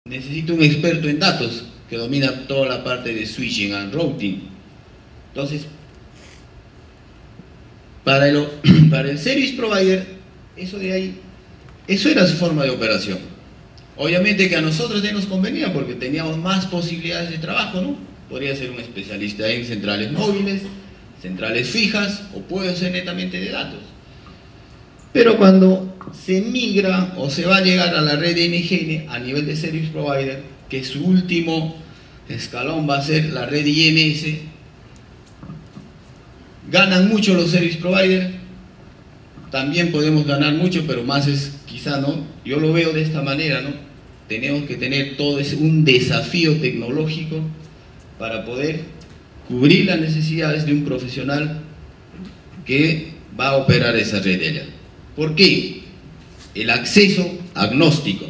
Necesito un experto en datos que domina toda la parte de switching and routing. Entonces, para el service provider, eso era su forma de operación. Obviamente que a nosotros ya nos convenía porque teníamos más posibilidades de trabajo, ¿no? Podría ser un especialista en centrales móviles, centrales fijas, o puedo ser netamente de datos. Pero cuando se migra o se va a llegar a la red NGN a nivel de service provider, que su último escalón va a ser la red IMS, ganan mucho los service providers, también podemos ganar mucho, pero más es quizá, ¿no? Yo lo veo de esta manera, ¿no? Tenemos que tener todo un desafío tecnológico para poder cubrir las necesidades de un profesional que va a operar esa red de allá. ¿Por qué? El acceso agnóstico.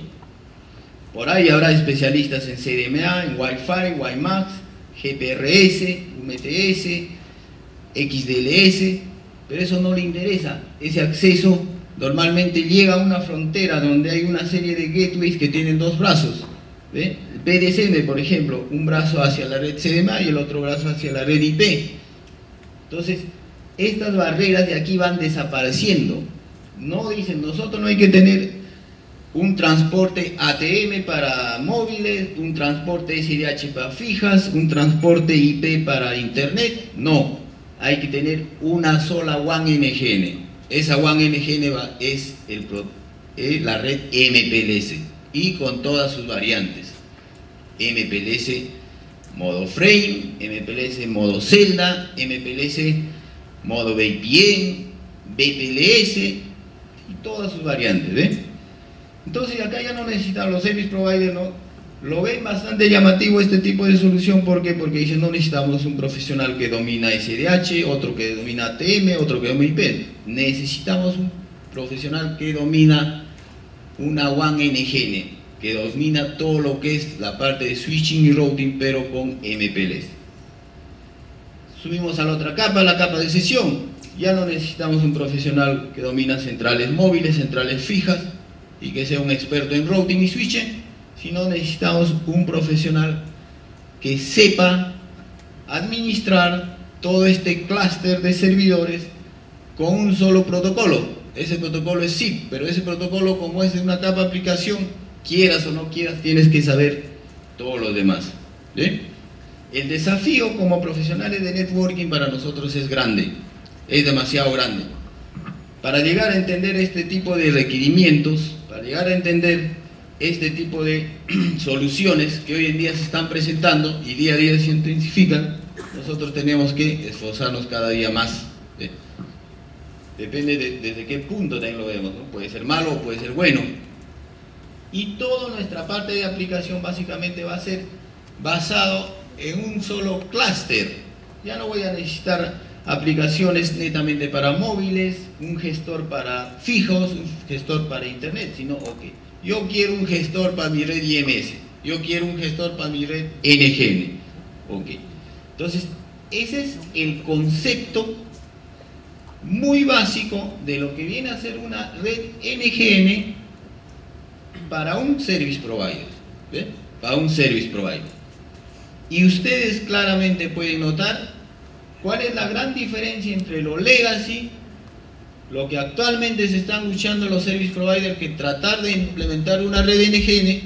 Por ahí habrá especialistas en CDMA, en Wi-Fi, WiMAX, GPRS, UMTS, XDLS, pero eso no le interesa. Ese acceso normalmente llega a una frontera donde hay una serie de gateways que tienen dos brazos. ¿Ve? El PDCM, por ejemplo, un brazo hacia la red CDMA y el otro brazo hacia la red IP. Entonces, estas barreras de aquí van desapareciendo. No dicen, nosotros no hay que tener un transporte ATM para móviles, un transporte SDH para fijas, un transporte IP para internet. No, hay que tener una sola WAN NGN. Esa WAN NGN es la red MPLS y con todas sus variantes. MPLS modo frame, MPLS modo celda, MPLS modo VPN, BPLS y todas sus variantes, ¿ven? Entonces acá ya no necesitan los service providers, ¿no? Lo ven bastante llamativo este tipo de solución. ¿Por qué? Porque dicen, no necesitamos un profesional que domina SDH, otro que domina ATM, otro que domina IP. Necesitamos un profesional que domina una WAN NGN, que domina todo lo que es la parte de switching y routing, pero con MPLS. Subimos a la otra capa, la capa de sesión. Ya no necesitamos un profesional que domina centrales móviles, centrales fijas, y que sea un experto en routing y switching, sino necesitamos un profesional que sepa administrar todo este clúster de servidores con un solo protocolo. Ese protocolo es SIP, pero ese protocolo, como es de una capa de aplicación, quieras o no quieras, tienes que saber todo lo demás. ¿Sí? El desafío como profesionales de networking para nosotros es grande, es demasiado grande. Para llegar a entender este tipo de requerimientos, para llegar a entender este tipo de soluciones que hoy en día se están presentando y día a día se intensifican, nosotros tenemos que esforzarnos cada día más. Depende desde qué punto también lo vemos, ¿no? Puede ser malo o puede ser bueno. Y toda nuestra parte de aplicación básicamente va a ser basado en un solo clúster. Ya no voy a necesitar aplicaciones netamente para móviles, un gestor para fijos, un gestor para internet, sino, ok, yo quiero un gestor para mi red IMS, yo quiero un gestor para mi red NGN, ok. Entonces, ese es el concepto muy básico de lo que viene a ser una red NGN para un service provider, ¿ve? Para un service provider. Y ustedes claramente pueden notar cuál es la gran diferencia entre lo legacy, lo que actualmente se están luchando los service providers, que tratar de implementar una red NGN,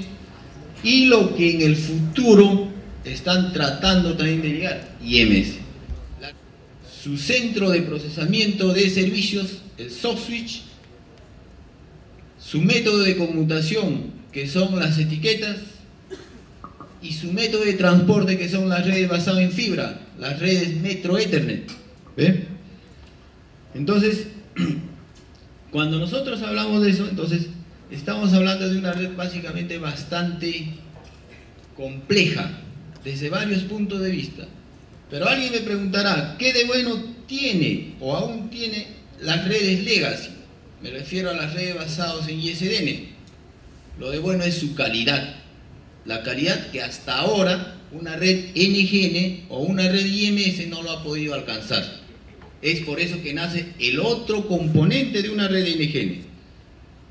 y lo que en el futuro están tratando también de llegar, IMS. Su centro de procesamiento de servicios, el soft switch, su método de conmutación, que son las etiquetas, y su método de transporte, que son las redes basadas en fibra, las redes Metro Ethernet. ¿Ve? Entonces, cuando nosotros hablamos de eso, entonces estamos hablando de una red básicamente bastante compleja desde varios puntos de vista. Pero alguien me preguntará, ¿qué de bueno tiene o aún tiene las redes legacy? Me refiero a las redes basadas en ISDN. Lo de bueno es su calidad. La calidad que hasta ahora una red NGN o una red IMS no lo ha podido alcanzar. Es por eso que nace el otro componente de una red NGN.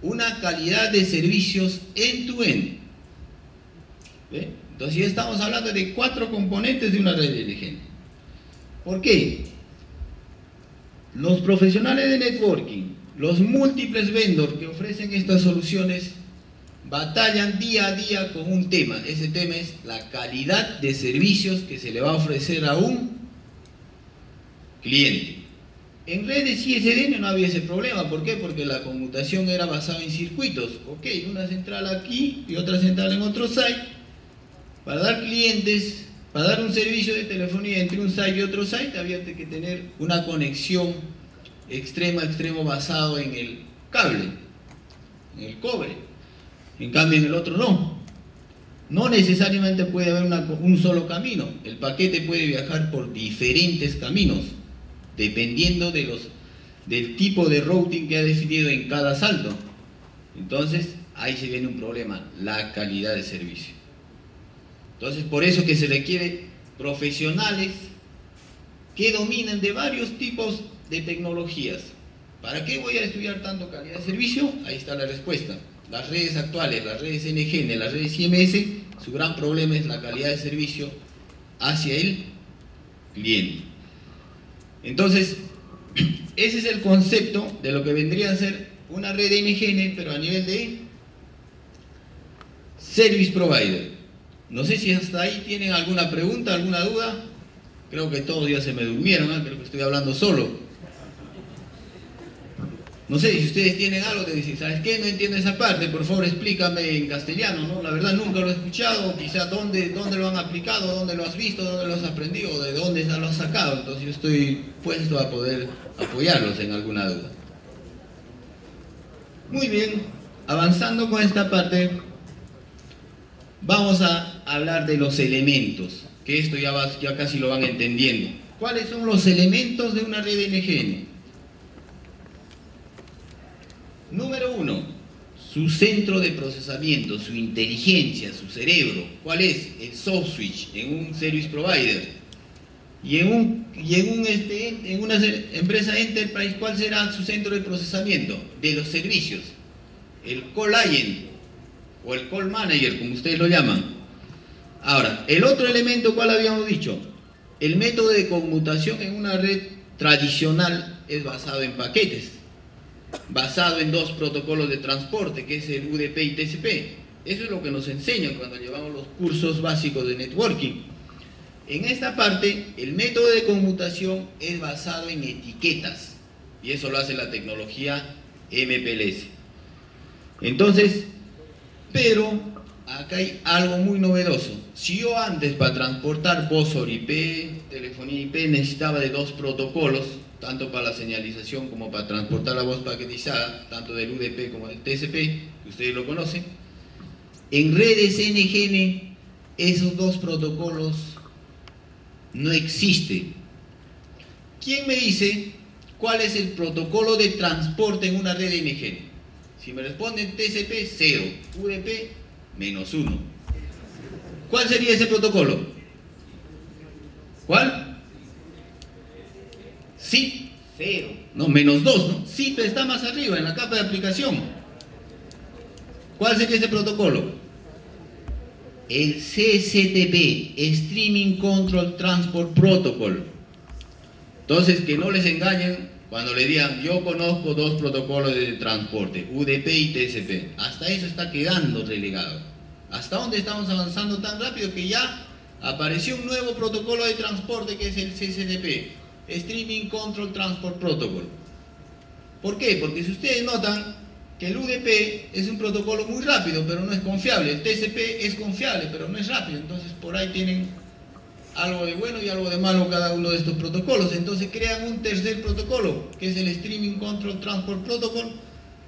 Una calidad de servicios end-to-end. ¿Ve? Entonces ya estamos hablando de 4 componentes de una red NGN. ¿Por qué? Los profesionales de networking, los múltiples vendors que ofrecen estas soluciones, batallan día a día con un tema. Ese tema es la calidad de servicios que se le va a ofrecer a un cliente. En redes ISDN no había ese problema. ¿Por qué? Porque la conmutación era basada en circuitos. Ok, una central aquí y otra central en otro site. Para dar clientes, para dar un servicio de telefonía entre un site y otro site, había que tener una conexión extremo basado en el cable, en el cobre. En cambio en el otro no. No necesariamente puede haber un solo camino. El paquete puede viajar por diferentes caminos, dependiendo del tipo de routing que ha definido en cada salto. Entonces, ahí se viene un problema, la calidad de servicio. Entonces, por eso que se requiere profesionales que dominen de varios tipos de tecnologías. ¿Para qué voy a estudiar tanto calidad de servicio? Ahí está la respuesta. Las redes actuales, las redes NGN, las redes IMS, su gran problema es la calidad de servicio hacia el cliente. Entonces, ese es el concepto de lo que vendría a ser una red NGN, pero a nivel de Service Provider. No sé si hasta ahí tienen alguna pregunta, alguna duda. Creo que todos ya se me durmieron, ¿eh? Creo que estoy hablando solo. No sé si ustedes tienen algo de decir, ¿sabes qué? No entiendo esa parte, por favor explícame en castellano, ¿no? La verdad nunca lo he escuchado, quizá dónde lo han aplicado, dónde lo has visto, dónde lo has aprendido, de dónde lo has sacado. Entonces yo estoy puesto a poder apoyarlos en alguna duda. Muy bien, avanzando con esta parte, vamos a hablar de los elementos, que esto ya casi lo van entendiendo. ¿Cuáles son los elementos de una red NGN? Número 1, su centro de procesamiento, su inteligencia, su cerebro. ¿Cuál es? El soft switch en un service provider. Y en una empresa enterprise, ¿cuál será su centro de procesamiento? De los servicios. El call agent o el call manager, como ustedes lo llaman. Ahora, el otro elemento, ¿cuál habíamos dicho? El método de conmutación en una red tradicional es basado en paquetes, basado en 2 protocolos de transporte, que es el UDP y TCP. Eso es lo que nos enseñan cuando llevamos los cursos básicos de networking. En esta parte, el método de conmutación es basado en etiquetas, y eso lo hace la tecnología MPLS. Entonces, pero acá hay algo muy novedoso. Si yo antes, para transportar voz sobre IP, telefonía IP, necesitaba de 2 protocolos, tanto para la señalización como para transportar la voz paquetizada, tanto del UDP como del TCP, que ustedes lo conocen. En redes NGN, esos 2 protocolos no existen. ¿Quién me dice cuál es el protocolo de transporte en una red NGN? Si me responden TCP, 0, UDP, -1. ¿Cuál sería ese protocolo? ¿Cuál? SIP 0, no, -2, ¿no? SIP está más arriba en la capa de aplicación. ¿Cuál sería ese protocolo? El CCTP, Streaming Control Transport Protocol. Entonces, que no les engañen cuando le digan, yo conozco 2 protocolos de transporte, UDP y TCP. Hasta eso está quedando relegado. ¿Hasta dónde estamos avanzando tan rápido que ya apareció un nuevo protocolo de transporte que es el CCTP, Streaming Control Transport Protocol? ¿Por qué? Porque si ustedes notan que el UDP es un protocolo muy rápido, pero no es confiable. El TCP es confiable, pero no es rápido. Entonces, por ahí tienen algo de bueno y algo de malo cada uno de estos protocolos. Entonces, crean un tercer protocolo, que es el Streaming Control Transport Protocol,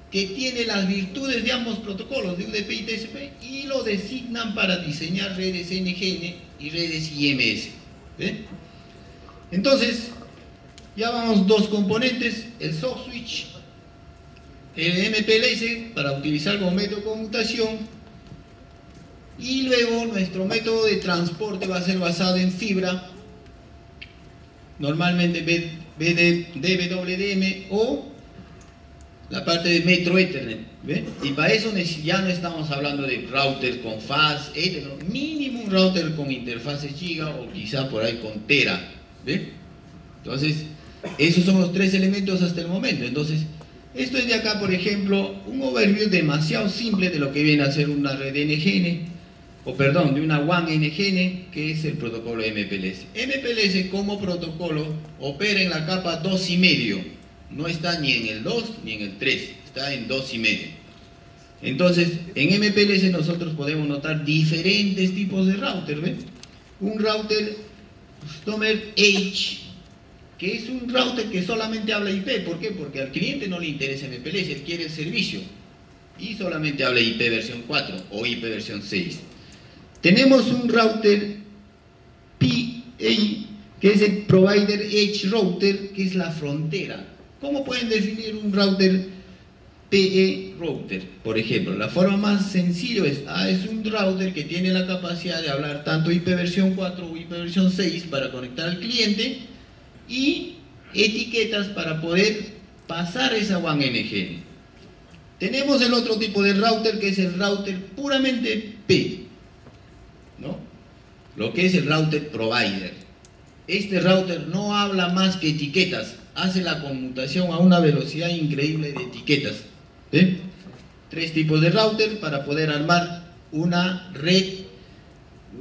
que tiene las virtudes de ambos protocolos, de UDP y TCP, y lo designan para diseñar redes NGN y redes IMS. ¿Ven? Entonces, ya vamos 2 componentes, el soft switch, el MPLS para utilizar como método de conmutación, y luego nuestro método de transporte va a ser basado en fibra, normalmente DWDM o la parte de Metro Ethernet, ¿ve? Y para eso ya no estamos hablando de router con fast Ethernet, mínimo un router con interfase giga o quizá por ahí con tera, ¿ve? Entonces, esos son los tres elementos hasta el momento. Entonces, esto es de acá, por ejemplo, un overview demasiado simple de lo que viene a ser una red NGN, o perdón, de una WAN NGN, que es el protocolo MPLS. MPLS como protocolo opera en la capa 2,5, no está ni en el 2 ni en el 3, está en 2,5. Entonces, en MPLS nosotros podemos notar diferentes tipos de router, ¿ven? Un router Customer Edge, que es un router que solamente habla IP. ¿Por qué? Porque al cliente no le interesa MPLS, él quiere el servicio y solamente habla IP versión 4 o IP versión 6. Tenemos un router PA, que es el Provider Edge Router, que es la frontera. ¿Cómo pueden definir un router PE router? Por ejemplo, la forma más sencilla es un router que tiene la capacidad de hablar tanto IP versión 4 o IP versión 6 para conectar al cliente, y etiquetas para poder pasar esa WAN NGN. Tenemos el otro tipo de router, que es el router puramente P, ¿no? Lo que es el router provider. Este router no habla más que etiquetas, hace la conmutación a una velocidad increíble de etiquetas, ¿eh? Tres tipos de router para poder armar una red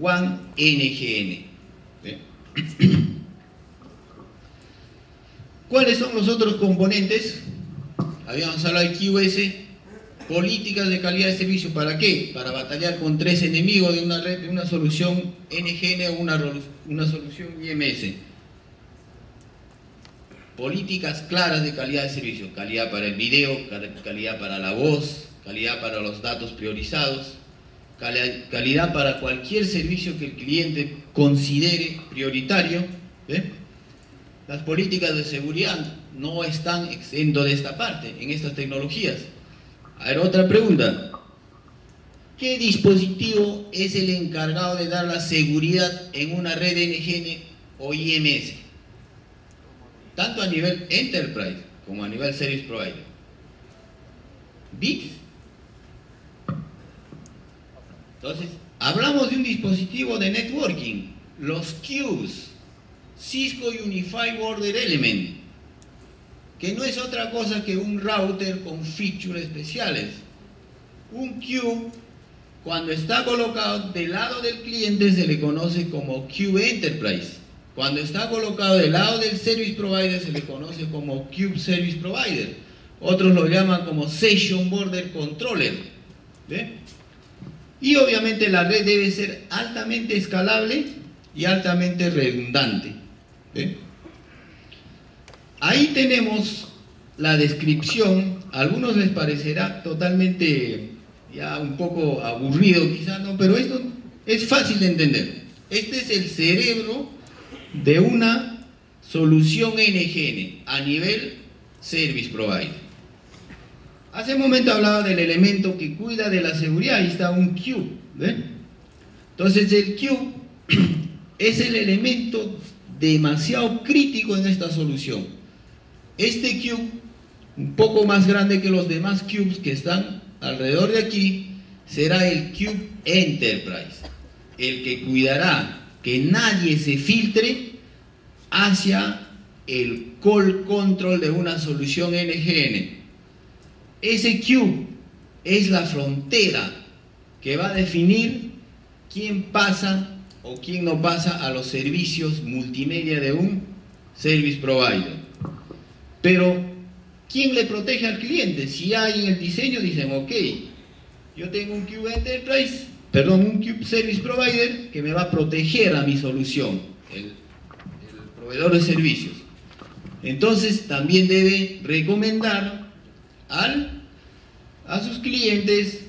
WAN NGN, ¿eh? ¿Cuáles son los otros componentes? Habíamos hablado de QS, políticas de calidad de servicio. ¿Para qué? Para batallar con tres enemigos de una red, de una solución NGN o una solución IMS. Políticas claras de calidad de servicio: calidad para el video, calidad para la voz, calidad para los datos priorizados, calidad para cualquier servicio que el cliente considere prioritario, ¿eh? Las políticas de seguridad no están exentos de esta parte en estas tecnologías. A ver, otra pregunta: ¿qué dispositivo es el encargado de dar la seguridad en una red NGN o IMS? Tanto a nivel Enterprise como a nivel Service Provider. ¿BICS? Entonces, hablamos de un dispositivo de networking, los Qs, Cisco Unified Border Element, que no es otra cosa que un router con features especiales. Un Q, cuando está colocado del lado del cliente, se le conoce como Q Enterprise. Cuando está colocado del lado del Service Provider, se le conoce como Q Service Provider. Otros lo llaman como Session Border Controller, ¿ve? Y obviamente la red debe ser altamente escalable y altamente redundante, ¿ve? Ahí tenemos la descripción. A algunos les parecerá totalmente ya un poco aburrido quizá, ¿no? Pero esto es fácil de entender. Este es el cerebro de una solución NGN a nivel Service Provider. Hace un momento hablaba del elemento que cuida de la seguridad. Ahí está un Q, ¿ve? Entonces el Q es el elemento demasiado crítico en esta solución. Este Q, un poco más grande que los demás cubes que están alrededor de aquí, será el Cube Enterprise, el que cuidará que nadie se filtre hacia el call control de una solución NGN. Ese Cube es la frontera que va a definir quién pasa o quién no pasa a los servicios multimedia de un Service Provider. Pero, ¿quién le protege al cliente? Si hay en el diseño, dicen, ok, yo tengo un Cube Enterprise, un Cube Service Provider que me va a proteger a mi solución, el proveedor de servicios. Entonces, también debe recomendar a sus clientes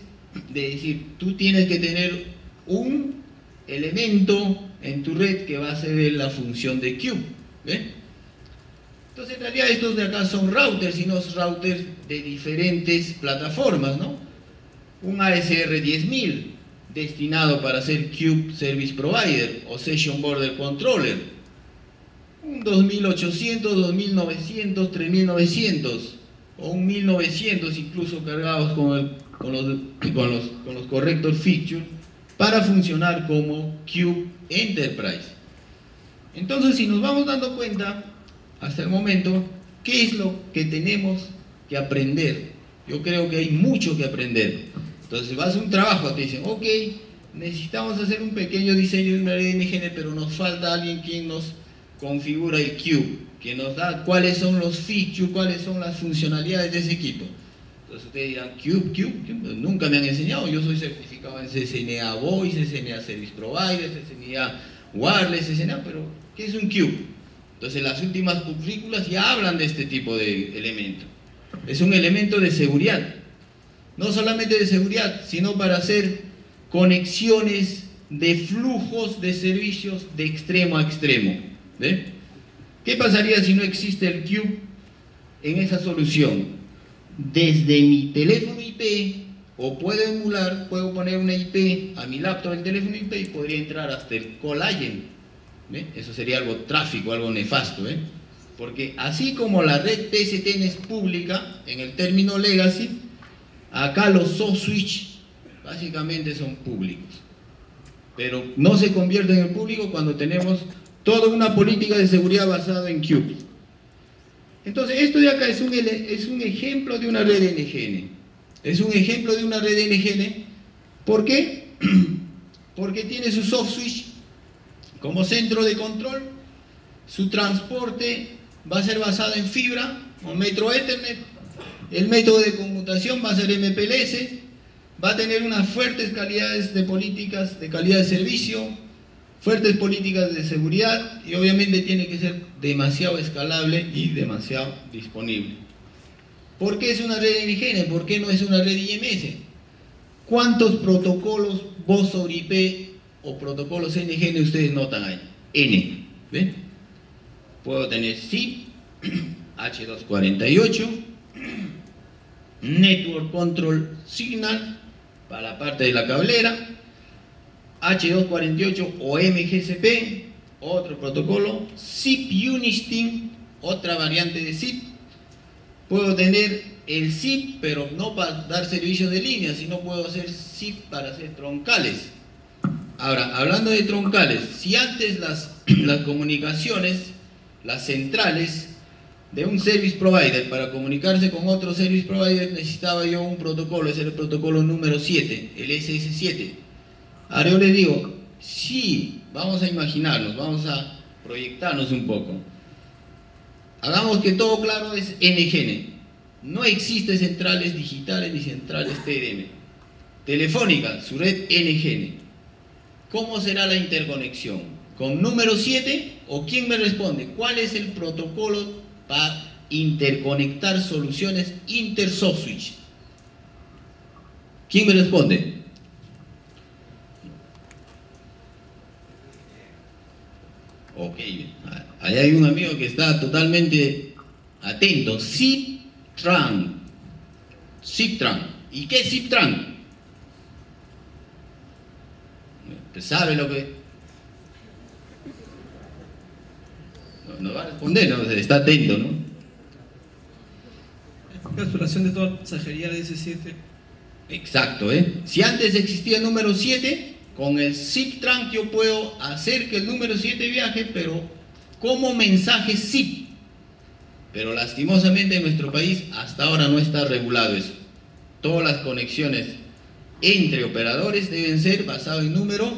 de decir, tú tienes que tener un elemento en tu red que va a hacer la función de Cube, ¿ven? Entonces, en realidad estos de acá son routers, y no routers de diferentes plataformas, ¿no? Un ASR 10000 destinado para ser Cube Service Provider o Session Border Controller. Un 2800, 2900, 3900 o un 1900 incluso cargados con los correctos features para funcionar como Cube Enterprise. Entonces, si nos vamos dando cuenta hasta el momento, ¿qué es lo que tenemos que aprender? Yo creo que hay mucho que aprender. Entonces vas a un trabajo, te dicen, ok, necesitamos hacer un pequeño diseño de una red NGN, pero nos falta alguien quien nos configura el Cube, que nos da cuáles son los features, cuáles son las funcionalidades de ese equipo. Entonces ustedes dirán, Cube, nunca me han enseñado, yo soy certificado en CCNA Voice, CCNA Service Provider, CCNA Wireless, CCNA, pero ¿qué es un Cube? Entonces las últimas currículas ya hablan de este tipo de elemento. Es un elemento de seguridad, no solamente de seguridad, sino para hacer conexiones de flujos de servicios de extremo a extremo. ¿Ve? ¿Qué pasaría si no existe el Cube en esa solución? Desde mi teléfono IP, o puedo emular, puedo poner una IP a mi laptop del teléfono IP y podría entrar hasta el call agent. ¿Ve? Eso sería algo tráfico, algo nefasto, ¿eh? Porque así como la red PSTN es pública, en el término legacy, acá los soft switch básicamente son públicos. Pero no se convierten en público cuando tenemos toda una política de seguridad basada en cubes. Entonces, esto de acá es un ejemplo de una red NGN. Es un ejemplo de una red NGN. ¿Por qué? Porque tiene su soft switch como centro de control. Su transporte va a ser basado en fibra o metro Ethernet. El método de conmutación va a ser MPLS. Va a tener unas fuertes calidades de políticas de calidad de servicio, fuertes políticas de seguridad, y obviamente tiene que ser demasiado escalable y demasiado disponible. ¿Por qué es una red NGN? ¿Por qué no es una red IMS? ¿Cuántos protocolos voz sobre IP o protocolos NGN ustedes notan ahí? N. ¿Ven? Puedo tener SIP, H248, Network Control Signal para la parte de la cablera, H248 o MGCP, otro protocolo, SIP Unistim, otra variante de SIP. Puedo tener el SIP, pero no para dar servicios de línea, sino puedo hacer SIP para hacer troncales. Ahora, hablando de troncales, si antes las comunicaciones, las centrales de un service provider, para comunicarse con otro service provider necesitaba yo un protocolo, ese era el protocolo número 7, el SS7. Ahora yo les digo, sí, vamos a imaginarnos, vamos a proyectarnos un poco. Hagamos que todo claro es NGN. No existe centrales digitales ni centrales TDM. Telefónica, su red NGN. ¿Cómo será la interconexión? ¿Con número 7? ¿O quién me responde? ¿Cuál es el protocolo para interconectar soluciones inter-soft switch? ¿Quién me responde? Ok, ahí hay un amigo que está totalmente atento. SIP-TRAN. SIP-TRAN. ¿Y qué es SIP-TRAN? ¿Sabe lo que...? No va a responder, ¿no? Está atento, ¿no? Capturación de toda mensajería de S7. Exacto, ¿eh? Si antes existía el número 7, con el SIP-TRAN yo puedo hacer que el número 7 viaje, pero como mensaje SIP. Pero lastimosamente en nuestro país hasta ahora no está regulado eso. Todas las conexiones entre operadores deben ser basadas en número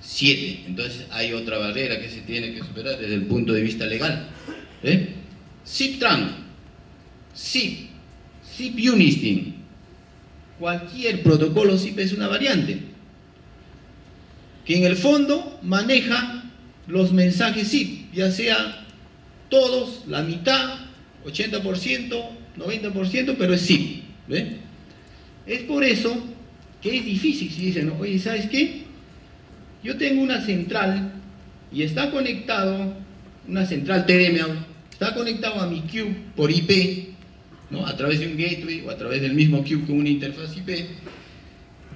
7. Entonces hay otra barrera que se tiene que superar desde el punto de vista legal. SIP-TRAN, SIP, SIP Unistim. Cualquier protocolo SIP es una variante que en el fondo maneja los mensajes SIP, ya sea todos, la mitad, 80%, 90%, pero es SIP. ¿Ve? Es por eso que es difícil si dicen, oye, ¿sabes qué? Yo tengo una central y está conectado, una central TDM, está conectado a mi cube por IP, ¿no? A través de un gateway o a través del mismo cube con una interfaz IP.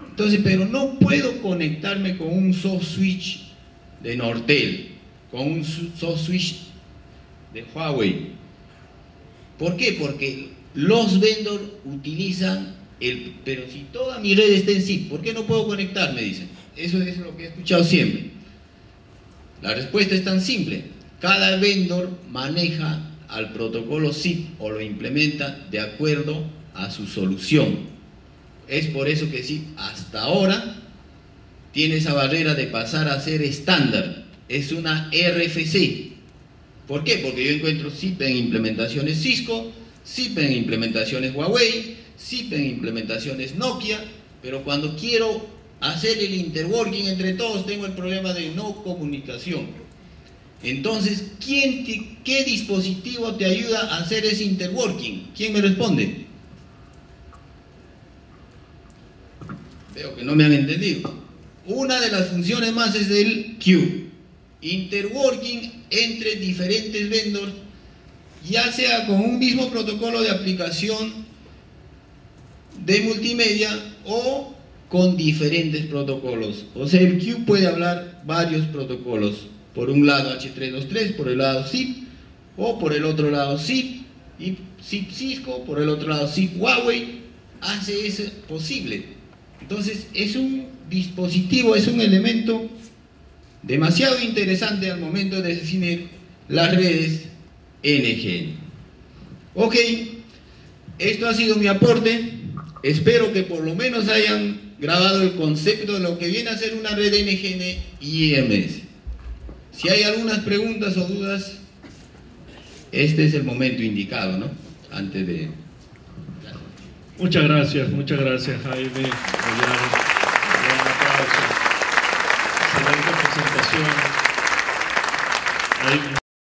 Entonces, pero no puedo conectarme con un soft switch de Nortel, con un soft switch de Huawei. ¿Por qué? Porque los vendors utilizan pero si toda mi red está en SIP, ¿por qué no puedo conectar? Me dicen. Eso es lo que he escuchado siempre. La respuesta es tan simple. Cada vendor maneja al protocolo SIP o lo implementa de acuerdo a su solución. Es por eso que SIP hasta ahora tiene esa barrera de pasar a ser estándar. Es una RFC. ¿Por qué? Porque yo encuentro SIP en implementaciones Cisco, SIP en implementaciones Huawei, SIP en implementaciones Nokia, pero cuando quiero hacer el interworking entre todos tengo el problema de no comunicación. Entonces, ¿qué dispositivo te ayuda a hacer ese interworking? ¿Quién me responde? Veo que no me han entendido. Una de las funciones más es el queue. Interworking entre diferentes vendors, ya sea con un mismo protocolo de aplicación de multimedia o con diferentes protocolos. O sea, el queue puede hablar varios protocolos. Por un lado H323, por el lado SIP, o por el otro lado SIP, y SIP Cisco, por el otro lado SIP Huawei, hace eso posible. Entonces, es un dispositivo, es un elemento demasiado interesante al momento de definir las redes NGN. Ok, esto ha sido mi aporte. Espero que por lo menos hayan grabado el concepto de lo que viene a ser una red NGN y IMS. Si hay algunas preguntas o dudas, este es el momento indicado, ¿no? Antes de... Muchas gracias Jaime.